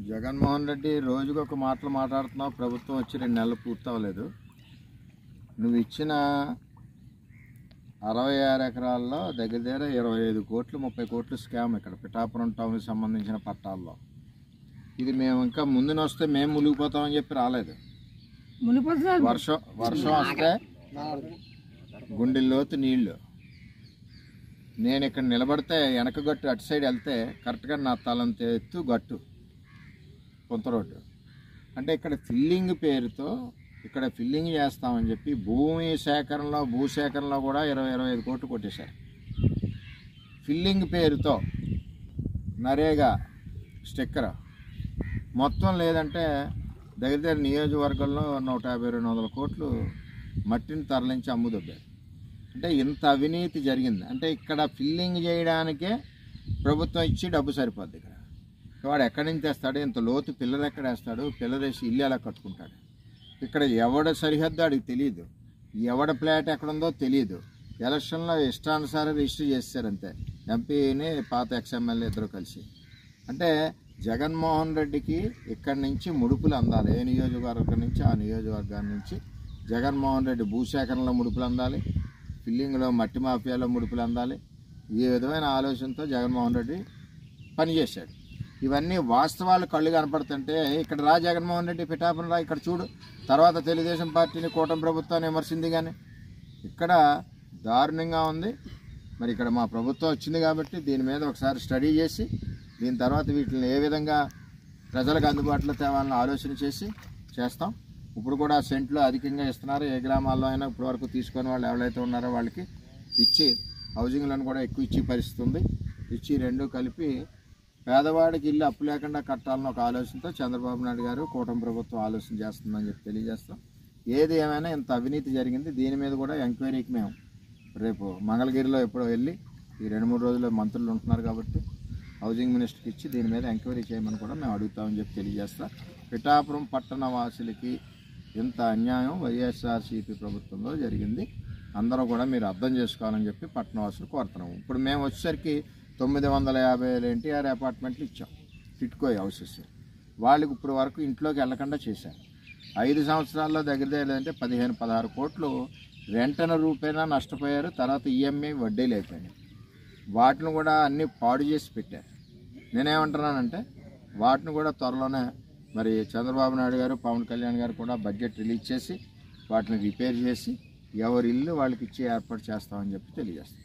జగన్మోహన్ రెడ్డి రోజుకు ఒక మాటలు మాట్లాడుతున్నావు. ప్రభుత్వం వచ్చి 2 నెలలు పూర్తవలేదు. నువ్వు ఇచ్చిన 66 ఎకరాల్లో దగ్గర దగ్గర 25 కోట్లు 30 కోట్లు స్కామ్ ఇక్కడ పిఠాపురం టౌన్కి సంబంధించిన పట్టాల్లో. ఇది మేము ఇంకా ముందునొస్తే మేము మునిగిపోతామని చెప్పి రాలేదు. వర్షం వస్తే గుండెల్లోతు నీళ్లు. నేను ఇక్కడ నిలబడితే వెనక గట్టు అటు సైడ్ వెళ్తే కరెక్ట్గా నా తలంత ఎత్తు గట్టు కొంత రోడ్డు. అంటే ఇక్కడ ఫిల్లింగ్ పేరుతో ఇక్కడ ఫిల్లింగ్ చేస్తామని చెప్పి భూసేకరణలో కూడా 20-25 కోట్లు కొట్టేశారు. ఫిల్లింగ్ పేరుతో నరేగా స్టిక్కర్ మొత్తం లేదంటే దగ్గర దగ్గర నియోజకవర్గంలో 150-200 కోట్లు మట్టిని తరలించి అమ్ముదొబ్బారు. అంటే ఇంత అవినీతి జరిగింది. అంటే ఇక్కడ ఫిల్లింగ్ చేయడానికే ప్రభుత్వం ఇచ్చి డబ్బు సరిపోద్ది. ఇక్కడ వాడు ఎక్కడి నుంచి తెస్తాడు? ఇంత లోతు పిల్లలు ఎక్కడ వేస్తాడు? పిల్లలు వేసి ఇల్లు ఎలా కట్టుకుంటాడు? ఇక్కడ ఎవడ సరిహద్దు అడిగి తెలియదు, ఎవడ ప్లాట్ ఎక్కడుందో తెలియదు. ఎలక్షన్లో ఇష్టానుసారం రిజిస్టర్ చేశారంతే, ఎంపీని పాత ఎక్స్ఎమ్మెల్యే ఇద్దరు కలిసి. అంటే జగన్మోహన్ రెడ్డికి ఇక్కడి నుంచి ముడుపులు అందాలి. ఏ నియోజకవర్గం నుంచి ఆ నియోజకవర్గాన్ని నుంచి జగన్మోహన్ రెడ్డి భూసేకరణలో ముడుపులు అందాలి, ఫిల్లింగ్లో మట్టి మాఫియాలో ముడుపులు అందాలి. ఈ విధమైన ఆలోచనతో జగన్మోహన్ రెడ్డి పనిచేశాడు. ఇవన్నీ వాస్తవాలు కళ్ళు కనపడుతుంటే ఇక్కడ రా జగన్మోహన్ రెడ్డి పిఠాపురం రా, ఇక్కడ చూడు. తర్వాత తెలుగుదేశం పార్టీని కూటమి ప్రభుత్వాన్ని విమర్శింది, కానీ ఇక్కడ దారుణంగా ఉంది. మరి ఇక్కడ మా ప్రభుత్వం వచ్చింది కాబట్టి దీని మీద ఒకసారి స్టడీ చేసి దీని తర్వాత వీటిని ఏ విధంగా ప్రజలకు అందుబాటులో తేవాలని ఆలోచన చేస్తాం. ఇప్పుడు కూడా సెంట్లు అధికంగా ఇస్తున్నారు. ఏ గ్రామాల్లో అయినా ఇప్పటి వరకు తీసుకొని వాళ్ళు ఎవరైతే ఉన్నారో వాళ్ళకి ఇచ్చి హౌసింగ్ లోన్ కూడా ఎక్కువ ఇచ్చే పరిస్థితి ఉంది. ఇచ్చి రెండు కలిపి పేదవాడికి ఇల్లు అప్పు లేకుండా కట్టాలని ఒక ఆలోచనతో చంద్రబాబు నాయుడు గారు కూటమి ప్రభుత్వం ఆలోచన చేస్తుందని చెప్పి తెలియజేస్తాం. ఏది ఏమైనా ఇంత అవినీతి జరిగింది. దీని మీద కూడా ఎంక్వైరీకి మేము రేపు మంగళగిరిలో ఎప్పుడో వెళ్ళి ఈ 2-3 రోజుల్లో మంత్రులు ఉంటున్నారు కాబట్టి హౌసింగ్ మినిస్టర్కి ఇచ్చి దీని మీద ఎంక్వైరీ చేయమని కూడా మేము అడుగుతామని చెప్పి తెలియజేస్తాం. పిఠాపురం పట్టణ వాసులకి ఇంత అన్యాయం వైఎస్ఆర్సీపీ ప్రభుత్వంలో జరిగింది. అందరూ కూడా మీరు అర్థం చేసుకోవాలని చెప్పి పట్టణవాసులు కోరుతున్నాము. ఇప్పుడు మేము వచ్చేసరికి 950 ఎన్టీఆర్ అపార్ట్మెంట్లు ఇచ్చాం, టిట్కో హౌసెస్. వాళ్ళకి ఇప్పుడు వరకు ఇంట్లోకి వెళ్ళకుండా చేశారు. 5 సంవత్సరాల్లో దగ్గర లేదంటే 15-16 కోట్లు రెంటన రూపేనా నష్టపోయారు. తర్వాత ఈఎంఐ వడ్డీలు అయిపోయినాయి. వాటిని కూడా అన్నీ పాడు చేసి పెట్టారు. నేనేమంటున్నానంటే వాటిని కూడా త్వరలోనే మరి చంద్రబాబు నాయుడు గారు పవన్ కళ్యాణ్ గారు కూడా బడ్జెట్ రిలీజ్ చేసి వాటిని రిపేర్ చేసి ఎవరి ఇల్లు వాళ్ళకి ఇచ్చే ఏర్పాటు చేస్తామని చెప్పి తెలియజేస్తాం.